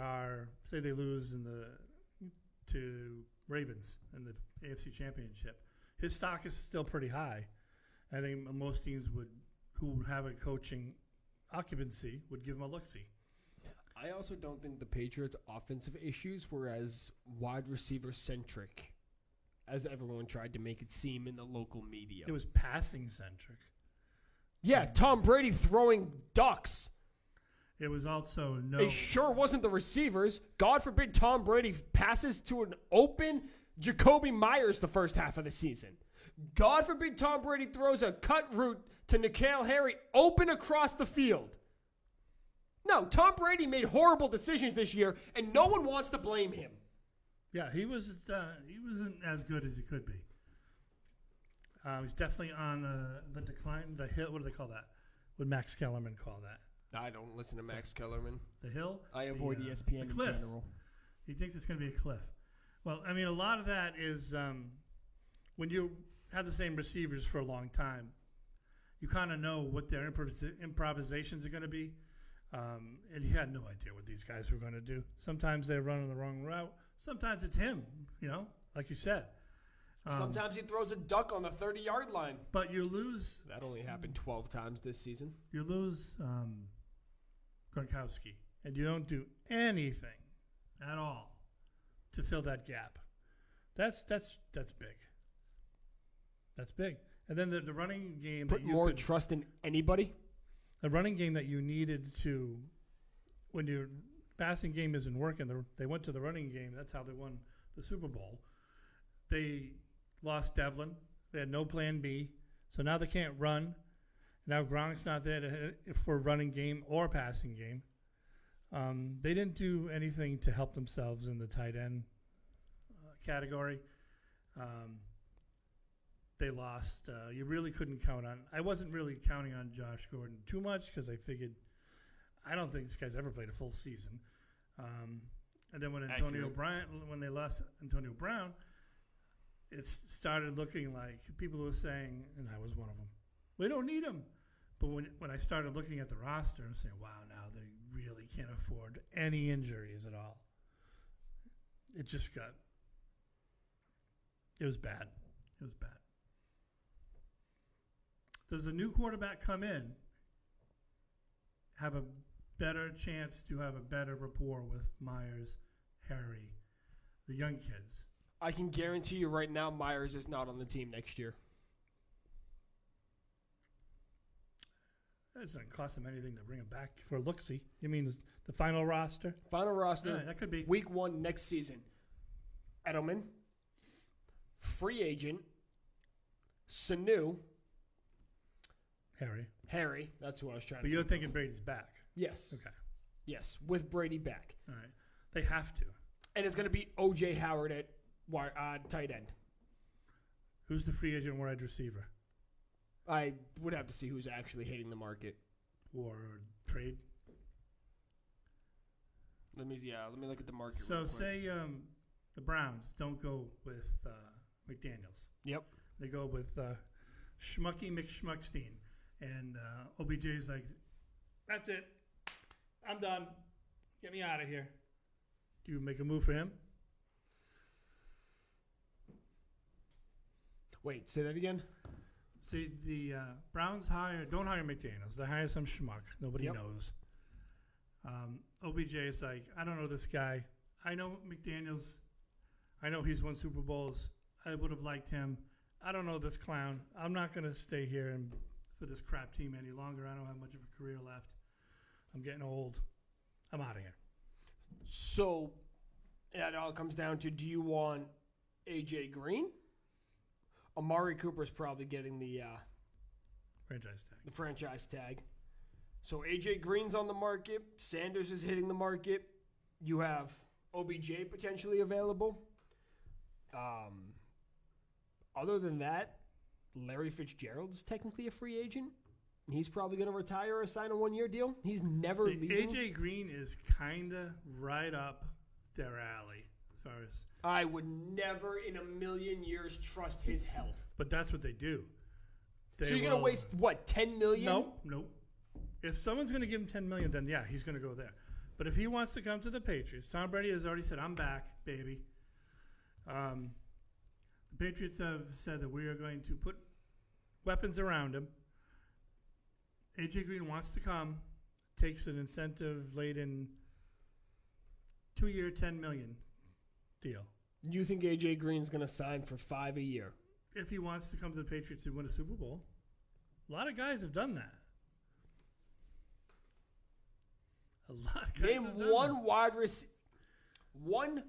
say they lose to Ravens in the AFC Championship, his stock is still pretty high. I think most teams who have a coaching occupancy would give him a look-see. I also don't think the Patriots' offensive issues were as wide receiver-centric as everyone tried to make it seem in the local media. It was passing-centric. Yeah, Tom Brady throwing ducks. It was also It sure wasn't the receivers. God forbid Tom Brady passes to an open Jacoby Myers the first half of the season. God forbid Tom Brady throws a cut route to N'Keal Harry open across the field. No, Tom Brady made horrible decisions this year, and no one wants to blame him. Yeah, he wasn't as good as he could be. He's definitely on the decline, the hill. What do they call that? What Max Kellerman call that? I don't listen to Max Kellerman. The hill? I avoid ESPN the cliff. in general. He thinks it's going to be a cliff. Well, I mean, a lot of that is when you have the same receivers for a long time, you kind of know what their improvisations are going to be. And he had no idea what these guys were going to do. Sometimes they're running the wrong route. Sometimes it's him, like you said. Sometimes he throws a duck on the 30-yard line. But you lose. That only happened 12 times this season. You lose Gronkowski, and you don't do anything at all to fill that gap. That's big. That's big. And then the running game. Put more trust in anybody. The running game that you needed to, when your passing game isn't working, they went to the running game. That's how they won the Super Bowl. They lost Devlin. They had no plan B. So now they can't run. Now Gronk's not there for a running game or passing game. They didn't do anything to help themselves in the tight end category. They lost. You really couldn't count on. I wasn't really counting on Josh Gordon too much because I figured I don't think this guy's ever played a full season. And then when they lost Antonio Brown, it started looking like people were saying, and I was one of them, we don't need him. But when I started looking at the roster and saying, wow, now they really can't afford any injuries at all. It was bad. It was bad. Does the new quarterback come in, have a better chance to have a better rapport with Myers, Harry, the young kids? I can guarantee you right now Myers is not on the team next year. It doesn't cost them anything to bring him back for a look-see. You mean the final roster? Final roster. Yeah, that could be. Week 1 next season. Edelman. Free agent. Sanu. Harry. That's who I was trying But to you're think thinking Brady's back. Yes. Okay. Yes, with Brady back. All right. They have to. And it's going to be O.J. Howard at tight end. Who's the free agent wide receiver? I would have to see who's actually hitting the market. Or trade? Let me look at the market. So real quick. say the Browns don't go with McDaniels. Yep. They go with Schmucky McSchmuckstein. And OBJ's like, that's it. I'm done. Get me out of here. Do you make a move for him? Wait, say that again? See, the Browns don't hire McDaniels. They hire some schmuck. Nobody knows. OBJ is like, I don't know this guy. I know McDaniels. I know he's won Super Bowls. I would have liked him. I don't know this clown. I'm not going to stay here for this crap team any longer. I don't have much of a career left. I'm getting old. I'm out of here. So, it all comes down to, do you want A.J. Green? Amari Cooper's probably getting the franchise tag. So A.J. Green's on the market. Sanders is hitting the market. You have OBJ potentially available. Other than that, Larry Fitzgerald is technically a free agent. He's probably going to retire or sign a one-year deal. He's never leaving. A.J. Green is kind of right up their alley as far as. I would never in a million years trust his health. But that's what they do. So you're going to waste, what, $10 million? No. If someone's going to give him $10 million, then yeah, he's going to go there. But if he wants to come to the Patriots, Tom Brady has already said, I'm back, baby. The Patriots have said that we are going to put weapons around him. A.J. Green wants to come, takes an incentive-laden 2-year, $10 million deal. You think A.J. Green's going to sign for $5 a year? If he wants to come to the Patriots and win a Super Bowl. A lot of guys have done that. Name one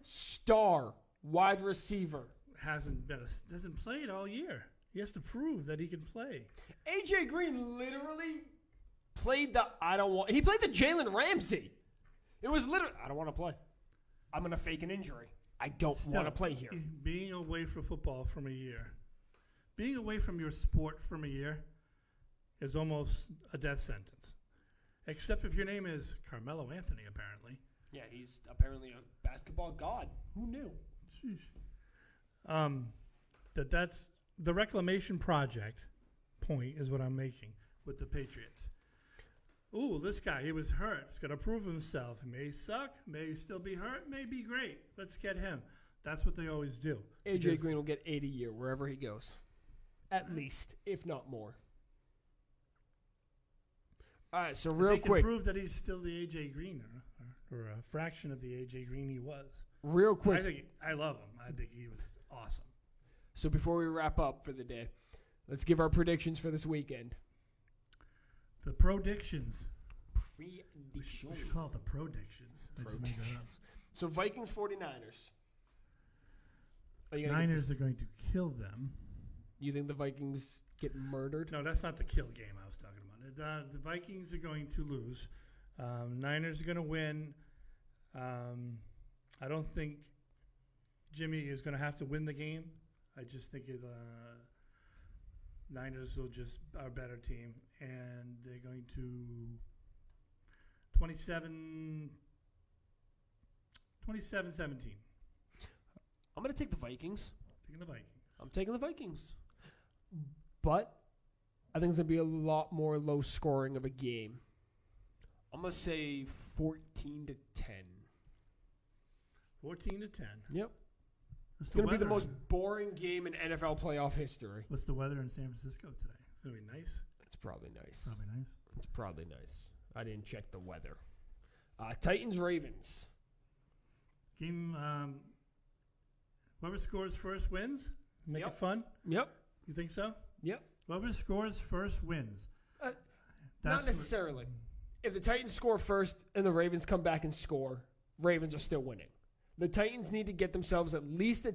star wide receiver. Hasn't played all year. He has to prove that he can play. A.J. Green literally played he played the Jalen Ramsey. It was literally, I don't want to play. I'm going to fake an injury. I don't want to play here. Being away from football from a year, being away from your sport from a year is almost a death sentence. Except if your name is Carmelo Anthony, apparently. Yeah, he's apparently a basketball god. Who knew? Sheesh. That's the reclamation project point is what I'm making with the Patriots. Ooh, this guy, he was hurt. He's got to prove himself. He may suck, may still be hurt, may be great. Let's get him. That's what they always do. A.J. Green will get 80 a year wherever he goes. At least, if not more. All right, so real quick. They can prove that he's still the A.J. Green or a fraction of the A.J. Green he was. Real quick. I love him. I think he was awesome. So before we wrap up for the day, let's give our predictions for this weekend. The predictions. We Predictions. should call it the predictions. So Vikings 49ers. Niners are going to kill them. You think the Vikings get murdered? No, that's not the kill game I was talking about. The Vikings are going to lose. Niners are going to win. I don't think Jimmy is going to have to win the game. I just think Niners will just are a better team, and they're going to 27-17. I'm going to take the Vikings. Taking the Vikings. I'm taking the Vikings. But I think it's going to be a lot more low scoring of a game. I'm going to say 14-10. 14-10. Yep. It's going to be the most boring game in NFL playoff history. What's the weather in San Francisco today? It's going to be nice. It's probably nice. Probably nice. It's probably nice. I didn't check the weather. Titans-Ravens. Game, whoever scores first wins? Make it fun? Yep. You think so? Yep. Whoever scores first wins. Not necessarily. If the Titans score first and the Ravens come back and score, Ravens are still winning. The Titans need to get themselves at least a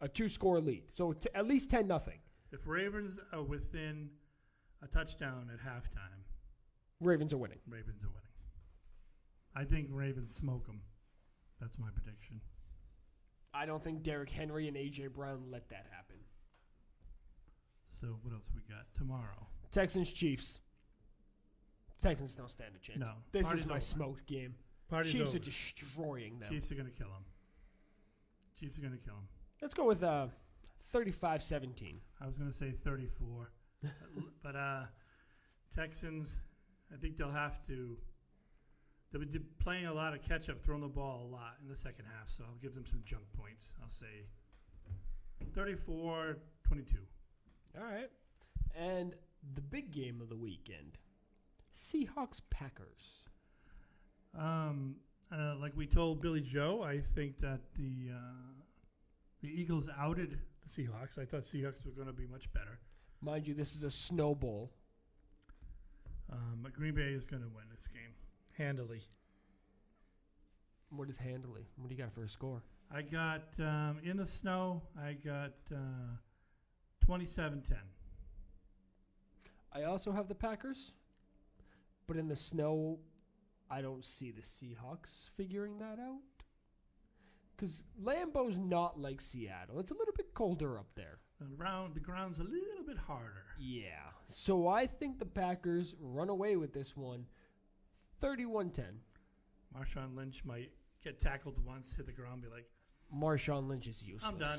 two-score lead. So at least 10-0. If Ravens are within a touchdown at halftime, Ravens are winning. Ravens are winning. I think Ravens smoke them. That's my prediction. I don't think Derrick Henry and A.J. Brown let that happen. So what else we got tomorrow? Texans, Chiefs. Texans don't stand a chance. No. This Party's is my over. smoked game. Party's Chiefs over. are destroying them. Chiefs are going to kill them. Chiefs are going to kill them. Let's go with 35-17. I was going to say 34. but Texans, I think they'll be playing a lot of catch-up, throwing the ball a lot in the second half, so I'll give them some junk points. I'll say 34-22. All right. And the big game of the weekend, Seahawks-Packers. Like we told Billy Joe, I think that the Eagles outed the Seahawks. I thought Seahawks were going to be much better. Mind you, this is a snowball. But Green Bay is going to win this game handily. What is handily? What do you got for a score? I got in the snow. I got 27-10. I also have the Packers, but in the snow, I don't see the Seahawks figuring that out. Because Lambeau's not like Seattle. It's a little bit colder up there. The ground's a little bit harder. Yeah. So I think the Packers run away with this one, 31-10. Marshawn Lynch might get tackled once, hit the ground, be like, Marshawn Lynch is useless. I'm done.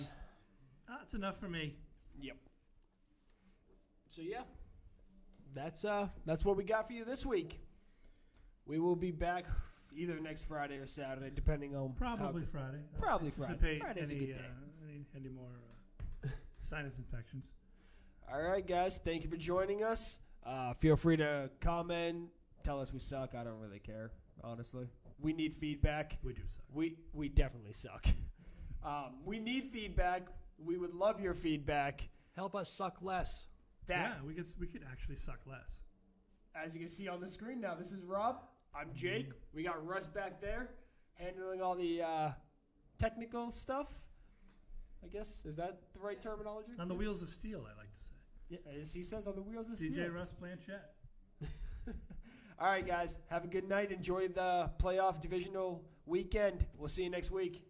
That's enough for me. Yep. So yeah, that's what we got for you this week. We will be back either next Friday or Saturday, depending on Probably Friday. Probably I don't Friday. anticipate Friday's a good day. any more sinus infections. All right, guys. Thank you for joining us. Feel free to comment. Tell us we suck. I don't really care, honestly. We need feedback. We do suck. We definitely suck. We need feedback. We would love your feedback. Help us suck less. Yeah, we could actually suck less. As you can see on the screen now, this is Rob. I'm Jake. We got Russ back there handling all the technical stuff. I guess. Is that the right terminology? On the wheels of steel, I like to say. Yeah, as he says, on the wheels of steel. DJ Russ Blanchett. All right, guys. Have a good night. Enjoy the playoff divisional weekend. We'll see you next week.